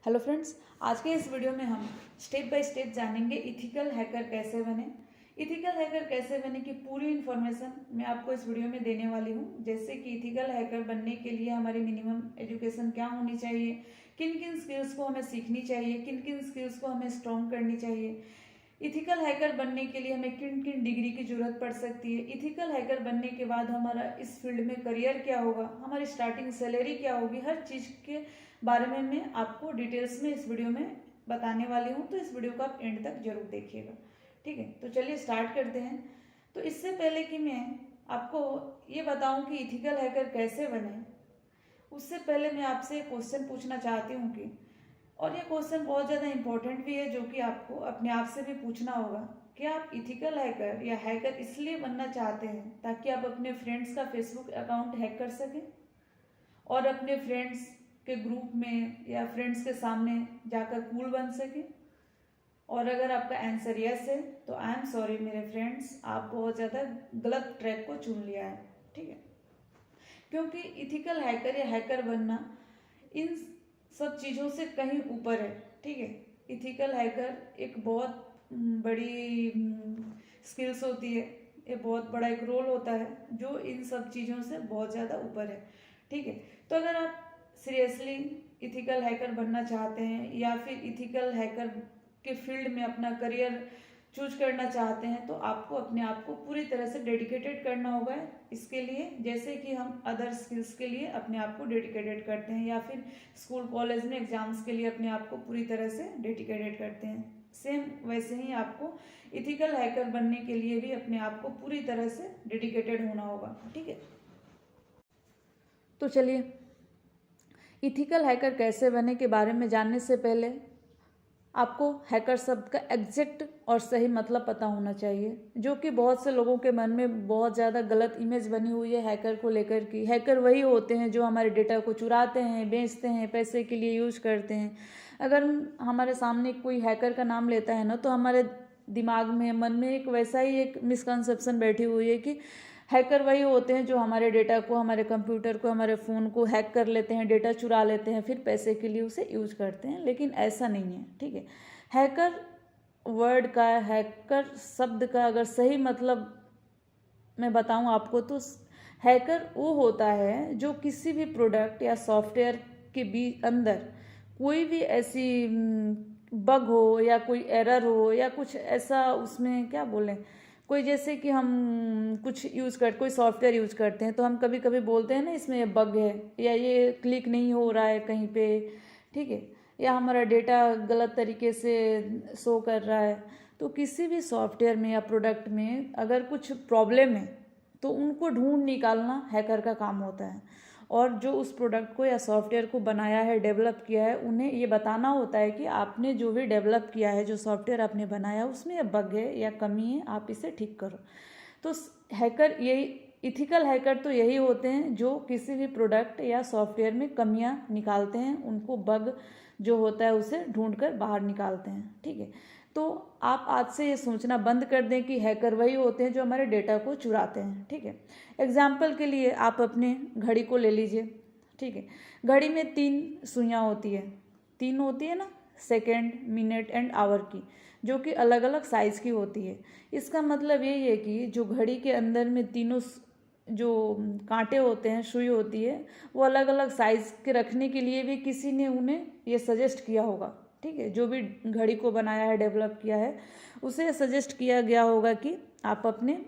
Hello friends, आज के इस वीडियो में हम स्टेप बाय स्टेप जानेंगे इथिकल हैकर कैसे बने। इथिकल हैकर कैसे बने की पूरी इन्फॉर्मेशन मैं आपको इस वीडियो में देने वाली हूँ। जैसे कि इथिकल हैकर बनने के लिए हमारी मिनिमम एजुकेशन क्या होनी चाहिए, किन किन स्किल्स को हमें सीखनी चाहिए, किन किन स्किल्स को हमें स्ट्रॉन्ग करनी चाहिए, इथिकल हैकर बनने के लिए हमें किन किन डिग्री की जरूरत पड़ सकती है, इथिकल हैकर बनने के बाद हमारा इस फील्ड में करियर क्या होगा, हमारी स्टार्टिंग सैलरी क्या होगी, हर चीज़ के बारे में मैं आपको डिटेल्स में इस वीडियो में बताने वाली हूँ। तो इस वीडियो को आप एंड तक जरूर देखिएगा, ठीक है। तो चलिए स्टार्ट करते हैं। तो इससे पहले कि मैं आपको ये बताऊं कि इथिकल हैकर कैसे बने, उससे पहले मैं आपसे क्वेश्चन पूछना चाहती हूँ कि, और ये क्वेश्चन बहुत ज़्यादा इंपॉर्टेंट भी है जो कि आपको अपने आप से भी पूछना होगा कि आप इथिकल हैकर या हैकर इसलिए बनना चाहते हैं ताकि आप अपने फ्रेंड्स का फेसबुक अकाउंट हैक कर सकें और अपने फ्रेंड्स के ग्रुप में या फ्रेंड्स के सामने जाकर कूल बन सकें। और अगर आपका आंसर यस है तो आई एम सॉरी मेरे फ्रेंड्स, आप बहुत ज़्यादा गलत ट्रैक को चुन लिया है, ठीक है। क्योंकि इथिकल हैकर या हैकर बनना इन सब चीज़ों से कहीं ऊपर है, ठीक है। इथिकल हैकर एक बहुत बड़ी स्किल्स होती है, ये बहुत बड़ा एक रोल होता है जो इन सब चीज़ों से बहुत ज़्यादा ऊपर है, ठीक है। तो अगर आप सीरियसली इथिकल हैकर बनना चाहते हैं या फिर इथिकल हैकर के फील्ड में अपना करियर चूज करना चाहते हैं तो आपको अपने आप को पूरी तरह से डेडिकेटेड करना होगा इसके लिए, जैसे कि हम अदर स्किल्स के लिए अपने आप को डेडिकेटेड करते हैं या फिर स्कूल कॉलेज में एग्जाम्स के लिए अपने आप को पूरी तरह से डेडिकेटेड करते हैं। सेम वैसे ही आपको इथिकल हैकर बनने के लिए भी अपने आप को पूरी तरह से डेडिकेटेड होना होगा, ठीक है। तो चलिए इथिकल हैकर कैसे बने के बारे में जानने से पहले आपको हैकर शब्द का एग्जैक्ट और सही मतलब पता होना चाहिए, जो कि बहुत से लोगों के मन में बहुत ज़्यादा गलत इमेज बनी हुई है हैकर को लेकर की। हैकर वही होते हैं जो हमारे डेटा को चुराते हैं, बेचते हैं, पैसे के लिए यूज करते हैं। अगर हमारे सामने कोई हैकर का नाम लेता है ना तो हमारे दिमाग में, मन में एक वैसा ही एक मिसकंसेप्शन बैठी हुई है कि हैकर वही होते हैं जो हमारे डेटा को, हमारे कंप्यूटर को, हमारे फ़ोन को हैक कर लेते हैं, डेटा चुरा लेते हैं, फिर पैसे के लिए उसे यूज करते हैं। लेकिन ऐसा नहीं है, ठीक है। हैकर वर्ड का, हैकर शब्द का अगर सही मतलब मैं बताऊं आपको तो हैकर वो होता है जो किसी भी प्रोडक्ट या सॉफ्टवेयर के अंदर कोई भी ऐसी बग हो या कोई एरर हो या कुछ ऐसा उसमें क्या बोलें, कोई जैसे कि हम कुछ कोई सॉफ्टवेयर यूज करते हैं तो हम कभी कभी बोलते हैं ना इसमें ये बग है या ये क्लिक नहीं हो रहा है कहीं पे, ठीक है, या हमारा डेटा गलत तरीके से शो कर रहा है। तो किसी भी सॉफ्टवेयर में या प्रोडक्ट में अगर कुछ प्रॉब्लम है तो उनको ढूंढ निकालना हैकर का काम होता है। और जो उस प्रोडक्ट को या सॉफ्टवेयर को बनाया है, डेवलप किया है, उन्हें ये बताना होता है कि आपने जो भी डेवलप किया है, जो सॉफ्टवेयर आपने बनाया उसमें ये बग है या कमी है, आप इसे ठीक करो। तो हैकर यही, इथिकल हैकर तो यही होते हैं जो किसी भी प्रोडक्ट या सॉफ्टवेयर में कमियां निकालते हैं, उनको बग जो होता है उसे ढूंढकर बाहर निकालते हैं, ठीक है। तो आप आज से ये सोचना बंद कर दें कि हैकर वही होते हैं जो हमारे डेटा को चुराते हैं, ठीक है। एग्जाम्पल के लिए आप अपने घड़ी को ले लीजिए, ठीक है। घड़ी में 3 सुइयाँ होती है, 3 होती है ना, सेकेंड, मिनट एंड आवर की, जो कि अलग अलग साइज़ की होती है। इसका मतलब यही है कि जो घड़ी के अंदर में तीनों जो कांटे होते हैं, सुई होती है, वो अलग अलग साइज़ के रखने के लिए भी किसी ने उन्हें ये सजेस्ट किया होगा, ठीक है। जो भी घड़ी को बनाया है, डेवलप किया है, उसे सजेस्ट किया गया होगा कि आप अपने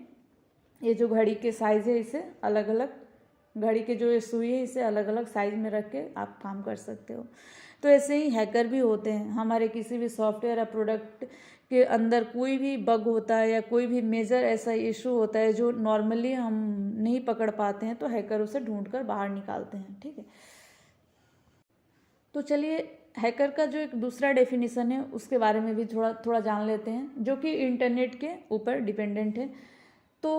ये जो घड़ी के साइज़ है इसे अलग अलग, घड़ी के जो ये सुई है इसे अलग अलग साइज़ में रख के आप काम कर सकते हो। तो ऐसे ही हैकर भी होते हैं। हमारे किसी भी सॉफ्टवेयर या प्रोडक्ट के अंदर कोई भी बग होता है या कोई भी मेजर ऐसा इशू होता है जो नॉर्मली हम नहीं पकड़ पाते हैं तो हैकर उसे ढूंढकर बाहर निकालते हैं, ठीक है। तो चलिए हैकर का जो एक दूसरा डेफिनेशन है उसके बारे में भी थोड़ा थोड़ा जान लेते हैं, जो कि इंटरनेट के ऊपर डिपेंडेंट है। तो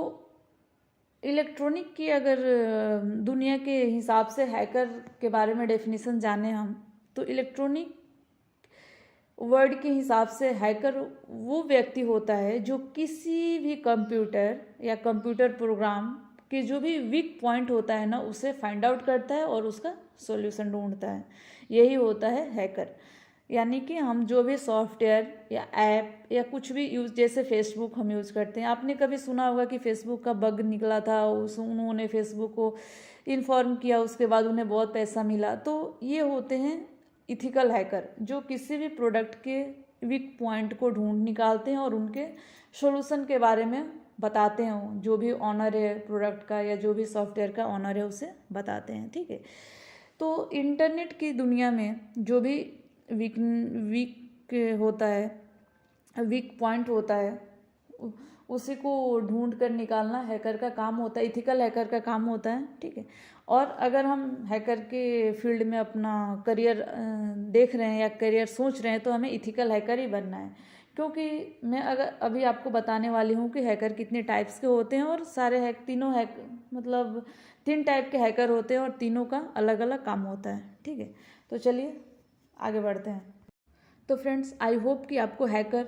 इलेक्ट्रॉनिक की अगर दुनिया के हिसाब से हैकर के बारे में डेफिनेशन जाने हम, तो इलेक्ट्रॉनिक वर्ड के हिसाब से हैकर वो व्यक्ति होता है जो किसी भी कंप्यूटर या कंप्यूटर प्रोग्राम के जो भी वीक पॉइंट होता है ना उसे फाइंड आउट करता है और उसका सॉल्यूशन ढूंढता है। यही होता है हैकर। यानी कि हम जो भी सॉफ्टवेयर या ऐप या कुछ भी यूज़, जैसे फेसबुक हम यूज़ करते हैं, आपने कभी सुना होगा कि फेसबुक का बग निकला था, उन्होंने फेसबुक को इन्फॉर्म किया, उसके बाद उन्हें बहुत पैसा मिला। तो ये होते हैं इथिकल हैकर, जो किसी भी प्रोडक्ट के वीक पॉइंट को ढूंढ निकालते हैं और उनके सॉल्यूशन के बारे में बताते हैं। जो भी ऑनर है प्रोडक्ट का या जो भी सॉफ्टवेयर का ऑनर है उसे बताते हैं, ठीक है। तो इंटरनेट की दुनिया में जो भी वीक होता है, वीक पॉइंट होता है, उसी को ढूंढ कर निकालना हैकर का काम होता है, इथिकल हैकर का काम होता है, ठीक है। और अगर हम हैकर के फील्ड में अपना करियर देख रहे हैं या करियर सोच रहे हैं तो हमें इथिकल हैकर ही बनना है, क्योंकि मैं अगर अभी आपको बताने वाली हूँ कि हैकर कितने टाइप्स के होते हैं, और सारे तीनों मतलब 3 टाइप के हैकर होते हैं और तीनों का अलग अलग काम होता है, ठीक है। तो चलिए आगे बढ़ते हैं। तो फ्रेंड्स, आई होप कि आपको हैकर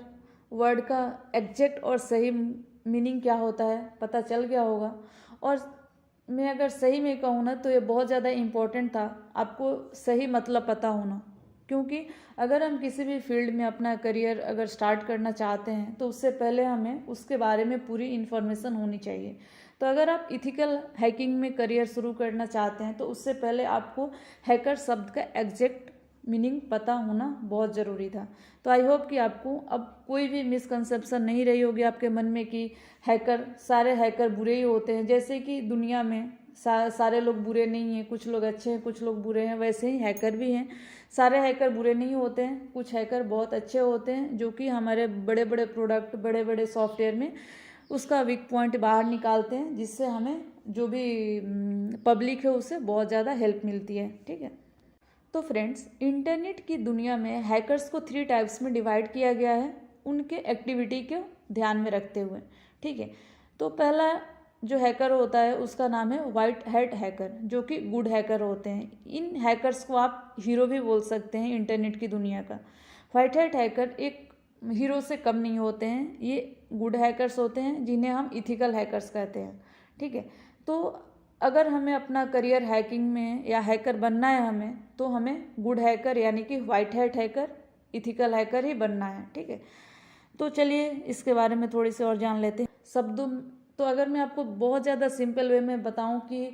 वर्ड का एग्जैक्ट और सही मीनिंग क्या होता है पता चल गया होगा। और मैं अगर सही में कहूँ ना तो ये बहुत ज़्यादा इम्पोर्टेंट था आपको सही मतलब पता होना, क्योंकि अगर हम किसी भी फील्ड में अपना करियर अगर स्टार्ट करना चाहते हैं तो उससे पहले हमें उसके बारे में पूरी इन्फॉर्मेशन होनी चाहिए। तो अगर आप इथिकल हैकिंग में करियर शुरू करना चाहते हैं तो उससे पहले आपको हैकर शब्द का एग्जैक्ट मीनिंग पता होना बहुत ज़रूरी था। तो आई होप कि आपको अब कोई भी मिसकंसेप्शन नहीं रही होगी आपके मन में कि सारे हैकर बुरे ही होते हैं। जैसे कि दुनिया में सारे लोग बुरे नहीं हैं, कुछ लोग अच्छे हैं, कुछ लोग बुरे हैं, वैसे ही हैकर भी हैं। सारे हैकर बुरे नहीं होते हैं, कुछ हैकर बहुत अच्छे होते हैं जो कि हमारे बड़े बड़े प्रोडक्ट, बड़े बड़े सॉफ्टवेयर में उसका वीक पॉइंट बाहर निकालते हैं, जिससे हमें जो भी पब्लिक है उससे बहुत ज़्यादा हेल्प मिलती है, ठीक है। तो फ्रेंड्स, इंटरनेट की दुनिया में हैकर्स को 3 टाइप्स में डिवाइड किया गया है उनके एक्टिविटी को ध्यान में रखते हुए, ठीक है। तो पहला जो हैकर होता है उसका नाम है वाइट हैट हैकर, जो कि गुड हैकर होते हैं। इन हैकर्स को आप हीरो भी बोल सकते हैं इंटरनेट की दुनिया का। वाइट हैट हैकर एक हीरो से कम नहीं होते हैं, ये गुड हैकर्स होते हैं जिन्हें हम इथिकल हैकर्स कहते हैं, ठीक है। तो अगर हमें अपना करियर हैकिंग में या हैकर बनना है हमें, तो हमें गुड हैकर यानी कि white hat hacker, ethical hacker ही बनना है, ठीक है। तो चलिए इसके बारे में थोड़ी सी और जान लेते हैं शब्दों। तो अगर मैं आपको बहुत ज़्यादा सिंपल वे में बताऊं कि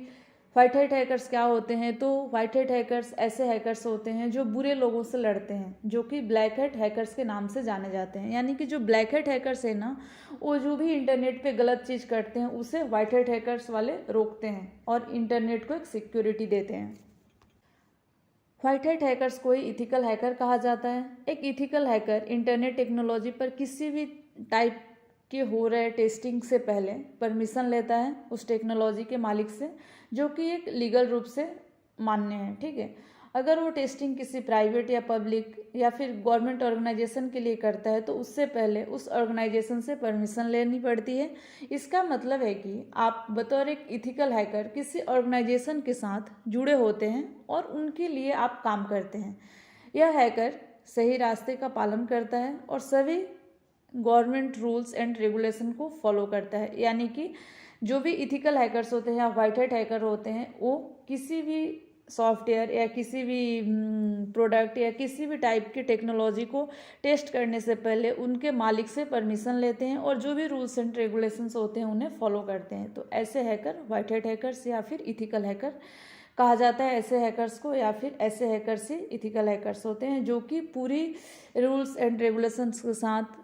वाइट हैट हैकर्स क्या होते हैं, तो वाइट हैट हैकर्स ऐसे हैकर्स होते हैं जो बुरे लोगों से लड़ते हैं, जो कि ब्लैक हैट हैकर्स के नाम से जाने जाते हैं। यानी कि जो ब्लैक हैट हैकर्स है ना, वो जो भी इंटरनेट पे गलत चीज़ करते हैं उसे वाइट हैट हैकर्स वाले रोकते हैं और इंटरनेट को एक सिक्योरिटी देते हैं। वाइट हैट हैकर्स को ही इथिकल हैकर कहा जाता है। एक इथिकल हैकर इंटरनेट टेक्नोलॉजी पर किसी भी टाइप के हो रहे टेस्टिंग से पहले परमिशन लेता है उस टेक्नोलॉजी के मालिक से, जो कि एक लीगल रूप से मान्य है, ठीक है। अगर वो टेस्टिंग किसी प्राइवेट या पब्लिक या फिर गवर्नमेंट ऑर्गेनाइजेशन के लिए करता है तो उससे पहले उस ऑर्गेनाइजेशन से परमिशन लेनी पड़ती है। इसका मतलब है कि आप बतौर एक इथिकल हैकर किसी ऑर्गेनाइजेशन के साथ जुड़े होते हैं और उनके लिए आप काम करते हैं। यह हैकर सही रास्ते का पालन करता है और सभी गवर्नमेंट रूल्स एंड रेगुलेशन को फॉलो करता है। यानी कि जो भी इथिकल हैकर्स होते हैं या वाइट हैट हैकर होते हैं, वो किसी भी सॉफ्टवेयर या किसी भी प्रोडक्ट या किसी भी टाइप की टेक्नोलॉजी को टेस्ट करने से पहले उनके मालिक से परमिशन लेते हैं और जो भी रूल्स एंड रेगुलेशंस होते हैं उन्हें फॉलो करते हैं। तो ऐसे हैकर वाइट हैट हैकर्स या फिर इथिकल हैकर कहा जाता है ऐसे हैकर्स को, या फिर ऐसे हैकर्स ही इथिकल हैकर्स होते हैं जो कि पूरी रूल्स एंड रेगुलेशंस के साथ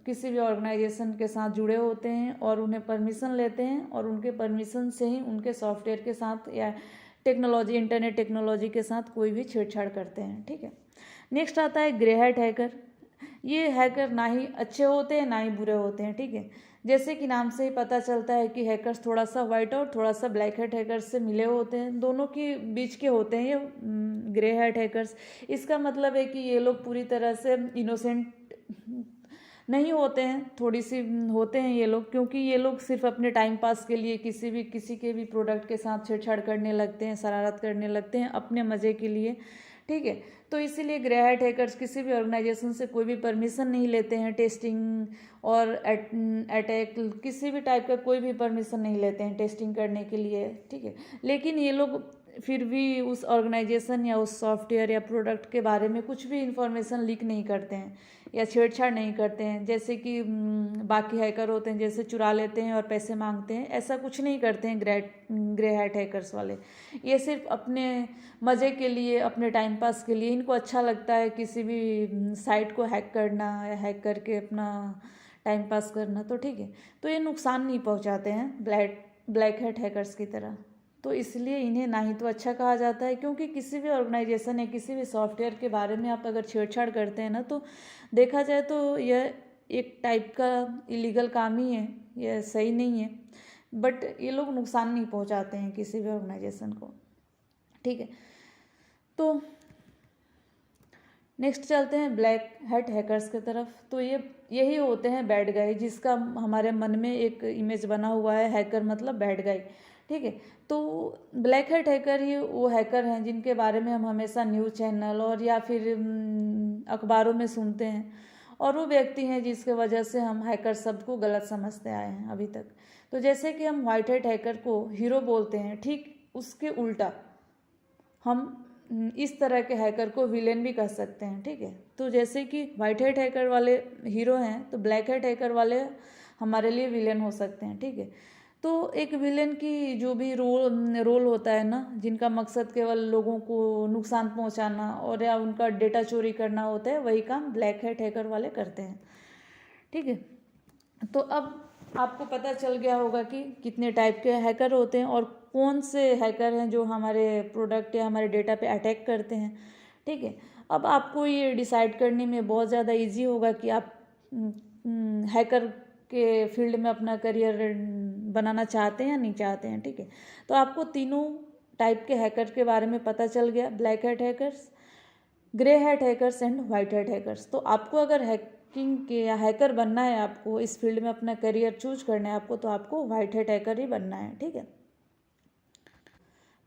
किसी भी ऑर्गेनाइजेशन के साथ जुड़े होते हैं और उन्हें परमिशन लेते हैं और उनके परमिशन से ही उनके सॉफ्टवेयर के साथ या टेक्नोलॉजी, इंटरनेट टेक्नोलॉजी के साथ कोई भी छेड़छाड़ करते हैं, ठीक है। नेक्स्ट आता है ग्रे हैट हैकर। ये हैकर ना ही अच्छे होते हैं ना ही बुरे होते हैं, ठीक है। जैसे कि नाम से ही पता चलता है कि हैकर्स थोड़ा सा वाइट और थोड़ा सा ब्लैक हैट हैकर्स से मिले होते हैं, दोनों के बीच के होते हैं ये ग्रे हैट हैकर्स। इसका मतलब है कि ये लोग पूरी तरह से इनोसेंट नहीं होते हैं, थोड़ी सी होते हैं ये लोग, क्योंकि ये लोग सिर्फ अपने टाइम पास के लिए किसी के भी प्रोडक्ट के साथ छेड़छाड़ करने लगते हैं, शरारत करने लगते हैं अपने मज़े के लिए, ठीक है। तो इसीलिए ग्रे हैट हैकर्स किसी भी ऑर्गेनाइजेशन से कोई भी परमिशन नहीं लेते हैं, टेस्टिंग और अटैक किसी भी टाइप का कोई भी परमिशन नहीं लेते हैं टेस्टिंग करने के लिए, ठीक है। लेकिन ये लोग फिर भी उस ऑर्गेनाइजेशन या उस सॉफ्टवेयर या प्रोडक्ट के बारे में कुछ भी इंफॉर्मेशन लीक नहीं करते हैं या छेड़छाड़ नहीं करते हैं, जैसे कि बाकी हैकर होते हैं जैसे चुरा लेते हैं और पैसे मांगते हैं, ऐसा कुछ नहीं करते हैं ग्रे हैट हैकर्स वाले। ये सिर्फ अपने मज़े के लिए, अपने टाइम पास के लिए, इनको अच्छा लगता है किसी भी साइट को हैक करना या हैक करके अपना टाइम पास करना, तो ठीक है। तो ये नुकसान नहीं पहुंचाते हैं ब्लैक हैट हैकर्स की तरह, तो इसलिए इन्हें ना ही तो अच्छा कहा जाता है, क्योंकि किसी भी ऑर्गेनाइजेशन या किसी भी सॉफ्टवेयर के बारे में आप अगर छेड़छाड़ करते हैं ना, तो देखा जाए तो यह एक टाइप का इलीगल काम ही है, यह सही नहीं है, बट ये लोग नुकसान नहीं पहुंचाते हैं किसी भी ऑर्गेनाइजेशन को, ठीक है। तो नेक्स्ट चलते हैं ब्लैक हैट हैकर्स की तरफ। तो यही होते हैं बैड गाय, जिसका हमारे मन में एक इमेज बना हुआ है, हैकर मतलब बैड गाय, ठीक है। तो ब्लैक हैट हैकर ही वो हैकर हैं जिनके बारे में हम हमेशा न्यूज़ चैनल और या फिर अखबारों में सुनते हैं, और वो व्यक्ति हैं जिसके वजह से हम हैकर शब्द को गलत समझते आए हैं अभी तक। तो जैसे कि हम व्हाइट हैट हैकर को हीरो बोलते हैं, ठीक उसके उल्टा हम इस तरह के हैकर को विलेन भी कह सकते हैं, ठीक है। तो जैसे कि व्हाइट हैट हैकर वाले हीरो हैं, तो ब्लैक हैट हैकर वाले हमारे लिए विलेन हो सकते हैं, ठीक है। तो एक विलेन की जो भी रोल होता है ना, जिनका मकसद केवल लोगों को नुकसान पहुंचाना और या उनका डेटा चोरी करना होता है, वही काम ब्लैक हैट हैकर वाले करते हैं, ठीक है। तो अब आपको पता चल गया होगा कि कितने टाइप के हैकर होते हैं और कौन से हैकर हैं जो हमारे प्रोडक्ट या हमारे डेटा पे अटैक करते हैं, ठीक है। अब आपको ये डिसाइड करने में बहुत ज़्यादा इजी होगा कि आप हैकर के फील्ड में अपना करियर बनाना चाहते हैं या नहीं चाहते हैं, ठीक है। तो आपको तीनों टाइप के हैकर के बारे में पता चल गया, black hat hackers, grey hat hackers and white hat hackers. तो आपको अगर हैकिंग के या हैकर बनना है, आपको इस फील्ड में अपना करियर चूज करना है आपको, तो आपको वाइट हैट हैकर ही बनना है, ठीक है।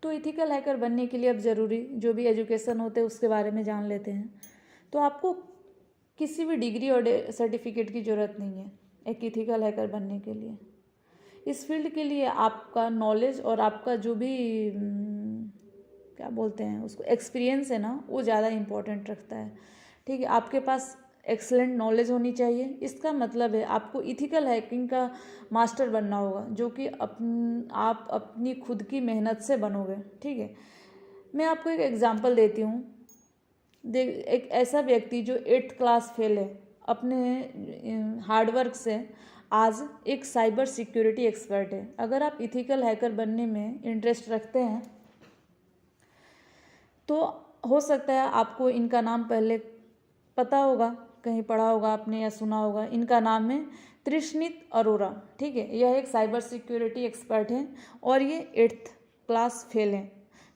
तो इथिकल हैकर बनने के लिए अब ज़रूरी जो भी एजुकेशन होते हैं उसके बारे में जान लेते हैं। तो आपको किसी भी डिग्री और सर्टिफिकेट की ज़रूरत नहीं है एक इथिकल हैकर बनने के लिए। इस फील्ड के लिए आपका नॉलेज और आपका जो भी क्या बोलते हैं उसको एक्सपीरियंस है ना, वो ज़्यादा इम्पोर्टेंट रखता है, ठीक है। आपके पास एक्सलेंट नॉलेज होनी चाहिए। इसका मतलब है आपको इथिकल हैकिंग का मास्टर बनना होगा, जो कि आप अपनी खुद की मेहनत से बनोगे, ठीक है। मैं आपको एक एग्जांपल देती हूँ। एक ऐसा व्यक्ति जो 8th क्लास फेल है, अपने हार्डवर्क से आज एक साइबर सिक्योरिटी एक्सपर्ट है। अगर आप इथिकल हैकर बनने में इंटरेस्ट रखते हैं तो हो सकता है आपको इनका नाम पहले पता होगा, कहीं पढ़ा होगा आपने या सुना होगा। इनका नाम है त्रिशनित अरोरा, ठीक है। यह एक साइबर सिक्योरिटी एक्सपर्ट हैं और ये 8th क्लास फेल हैं।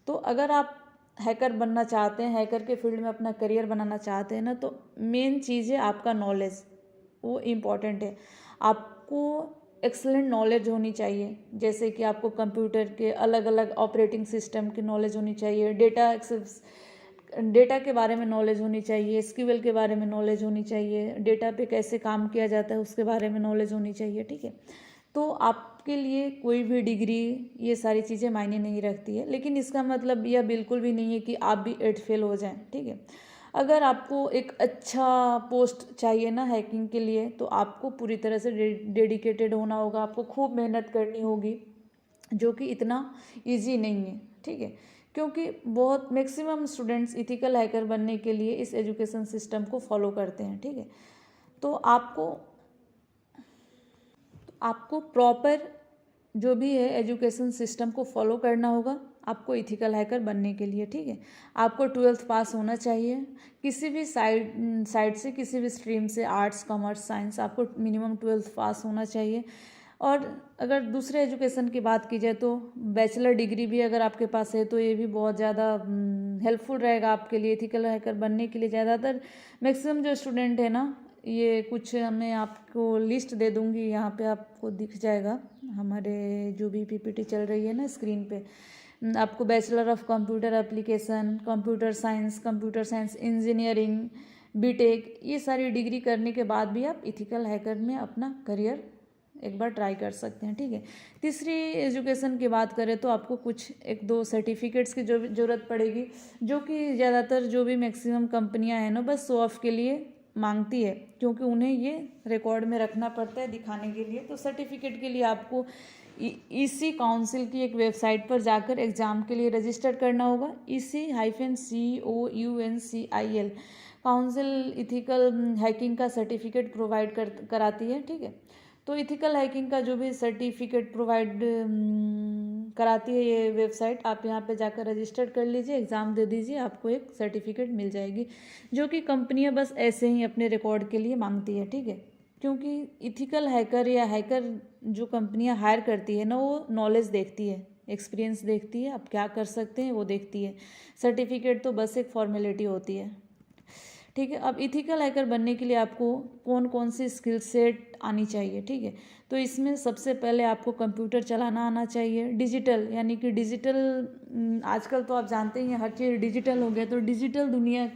तो अगर आप हैकर बनना चाहते हैं, हैकर के फील्ड में अपना करियर बनाना चाहते हैं ना, तो मेन चीज़ है आपका नॉलेज, वो इम्पॉर्टेंट है। आपको एक्सेलेंट नॉलेज होनी चाहिए, जैसे कि आपको कंप्यूटर के अलग अलग ऑपरेटिंग सिस्टम की नॉलेज होनी चाहिए, डेटा के बारे में नॉलेज होनी चाहिए, एसक्यूएल के बारे में नॉलेज होनी चाहिए, डेटा पे कैसे काम किया जाता है उसके बारे में नॉलेज होनी चाहिए, ठीक है। तो आपके लिए कोई भी डिग्री ये सारी चीज़ें मायने नहीं रखती है, लेकिन इसका मतलब यह बिल्कुल भी नहीं है कि आप भी 8th फेल हो जाएं, ठीक है। अगर आपको एक अच्छा पोस्ट चाहिए ना हैकिंग के लिए, तो आपको पूरी तरह से डेडिकेटेड होना होगा, आपको खूब मेहनत करनी होगी, जो कि इतना ईजी नहीं है, ठीक है। क्योंकि बहुत मैक्सिमम स्टूडेंट्स इथिकल हैकर बनने के लिए इस एजुकेशन सिस्टम को फॉलो करते हैं, ठीक है। तो आपको प्रॉपर जो भी है एजुकेशन सिस्टम को फॉलो करना होगा आपको इथिकल हैकर बनने के लिए, ठीक है। आपको 12th पास होना चाहिए, किसी भी साइड से, किसी भी स्ट्रीम से, आर्ट्स, कॉमर्स, साइंस, आपको मिनिमम 12th पास होना चाहिए। और अगर दूसरे एजुकेशन की बात की जाए तो बैचलर डिग्री भी अगर आपके पास है तो ये भी बहुत ज़्यादा हेल्पफुल रहेगा आपके लिए इथिकल हैकर बनने के लिए। ज़्यादातर मैक्सिमम जो स्टूडेंट है ना, ये कुछ मैं आपको लिस्ट दे दूँगी, यहाँ पे आपको दिख जाएगा, हमारे जो भी पीपीटी चल रही है ना स्क्रीन पे। आपको bachelor of computer application, computer science engineering, B Tech, ये सारी डिग्री करने के बाद भी आप इथिकल हैकर में अपना करियर एक बार ट्राई कर सकते हैं, ठीक है। तीसरी एजुकेशन की बात करें तो आपको कुछ 1-2 सर्टिफिकेट्स की जो ज़रूरत पड़ेगी, जो कि ज़्यादातर जो भी मैक्सिमम कंपनियां हैं ना, बस शो ऑफ के लिए मांगती है, क्योंकि उन्हें ये रिकॉर्ड में रखना पड़ता है दिखाने के लिए। तो सर्टिफिकेट के लिए आपको ईसी काउंसिल की एक वेबसाइट पर जाकर एग्ज़ाम के लिए रजिस्टर करना होगा। EC-COUNCIL काउंसिल इथिकल हैकिंग का सर्टिफिकेट प्रोवाइड कराती है, ठीक है। तो इथिकल हैकिंग का जो भी सर्टिफिकेट प्रोवाइड कराती है ये वेबसाइट, आप यहाँ पे जाकर रजिस्टर कर लीजिए, एग्ज़ाम दे दीजिए, आपको एक सर्टिफिकेट मिल जाएगी, जो कि कंपनियाँ बस ऐसे ही अपने रिकॉर्ड के लिए मांगती है, ठीक है। क्योंकि इथिकल हैकर या हैकर जो कंपनियाँ हायर करती है ना, वो नॉलेज देखती है, एक्सपीरियंस देखती है, आप क्या कर सकते हैं वो देखती है। सर्टिफिकेट तो बस एक फॉर्मेलिटी होती है, ठीक है। अब इथिकल हैकर बनने के लिए आपको कौन कौन सी स्किल सेट आनी चाहिए, ठीक है। तो इसमें सबसे पहले आपको कंप्यूटर चलाना आना चाहिए, डिजिटल यानी कि डिजिटल, आजकल तो आप जानते ही हैं हर चीज़ डिजिटल हो गया, तो डिजिटल दुनिया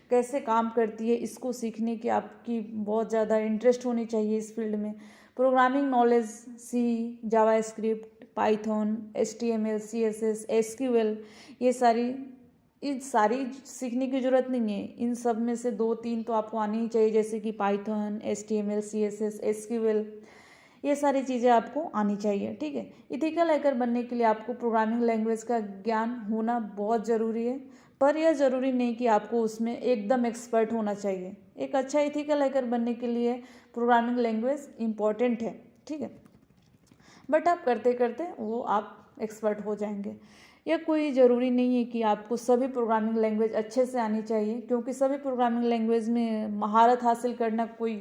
कैसे काम करती है इसको सीखने की आपकी बहुत ज़्यादा इंटरेस्ट होनी चाहिए इस फील्ड में। Programming knowledge, C, JavaScript, Python, HTML, CSS, SQL, ये सारी सीखने की ज़रूरत नहीं है। इन सब में से 2-3 तो आपको आनी ही चाहिए, जैसे कि पाइथन, HTML, CSS, SQL, ये सारी चीज़ें आपको आनी चाहिए, ठीक है। इथिकल हैकर बनने के लिए आपको प्रोग्रामिंग लैंग्वेज का ज्ञान होना बहुत ज़रूरी है, पर यह ज़रूरी नहीं कि आपको उसमें एकदम एक्सपर्ट होना चाहिए। एक अच्छा इथिकल हैकर बनने के लिए प्रोग्रामिंग लैंग्वेज इम्पॉर्टेंट है, ठीक है, बट आप करते करते वो आप एक्सपर्ट हो जाएंगे। यह कोई ज़रूरी नहीं है कि आपको सभी प्रोग्रामिंग लैंग्वेज अच्छे से आनी चाहिए, क्योंकि सभी प्रोग्रामिंग लैंग्वेज में महारत हासिल करना कोई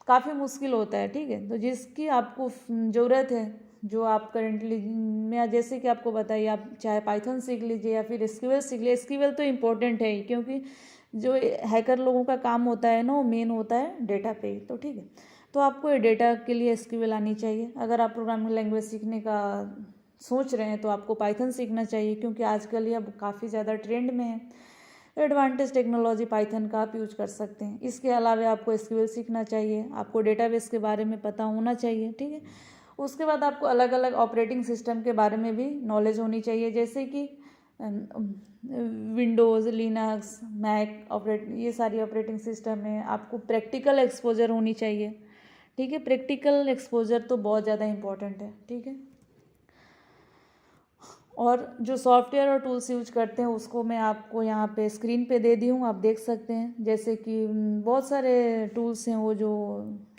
काफ़ी मुश्किल होता है, ठीक है। तो जिसकी आपको ज़रूरत है, जो आप करेंटली, मैं जैसे कि आपको बताइए, आप चाहे पाइथन सीख लीजिए या फिर SQL सीख लीजिए। SQL तो इम्पोर्टेंट है ही, क्योंकि जो हैकर लोगों का काम होता है ना, वो मेन होता है डेटा पे, तो ठीक है। तो आपको ये डेटा के लिए SQL आनी चाहिए। अगर आप प्रोग्रामिंग लैंग्वेज सीखने का सोच रहे हैं तो आपको पाइथन सीखना चाहिए, क्योंकि आजकल ये अब काफ़ी ज़्यादा ट्रेंड में है। एडवांटेज टेक्नोलॉजी पाइथन का आप यूज कर सकते हैं। इसके अलावा आपको SQL सीखना चाहिए, आपको डेटाबेस के बारे में पता होना चाहिए, ठीक है। उसके बाद आपको अलग अलग ऑपरेटिंग सिस्टम के बारे में भी नॉलेज होनी चाहिए, जैसे कि विंडोज़, लिनक्स, मैक ये सारी ऑपरेटिंग सिस्टम है। आपको प्रैक्टिकल एक्सपोजर होनी चाहिए, ठीक है। प्रैक्टिकल एक्सपोजर तो बहुत ज़्यादा इम्पॉर्टेंट है, ठीक है। और जो सॉफ्टवेयर और टूल्स यूज करते हैं उसको मैं आपको यहाँ पे स्क्रीन पे दे दी हूँ, आप देख सकते हैं। जैसे कि बहुत सारे टूल्स हैं वो जो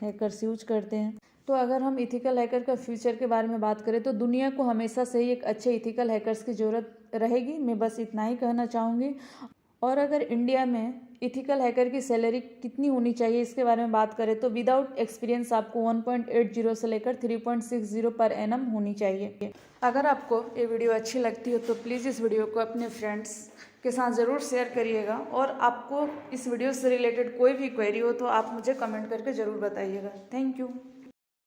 हैकर्स यूज करते हैं। तो अगर हम इथिकल हैकर का फ्यूचर के बारे में बात करें तो दुनिया को हमेशा से ही एक अच्छे इथिकल हैकर्स की ज़रूरत रहेगी, मैं बस इतना ही कहना चाहूँगी। और अगर इंडिया में इथिकल हैकर की सैलरी कितनी होनी चाहिए इसके बारे में बात करें तो विदाउट एक्सपीरियंस आपको 1.80 से लेकर 3.60 पर एनम होनी चाहिए। अगर आपको ये वीडियो अच्छी लगती हो तो प्लीज़ इस वीडियो को अपने फ्रेंड्स के साथ ज़रूर शेयर करिएगा, और आपको इस वीडियो से रिलेटेड कोई भी क्वेरी हो तो आप मुझे कमेंट करके ज़रूर बताइएगा। Thank you.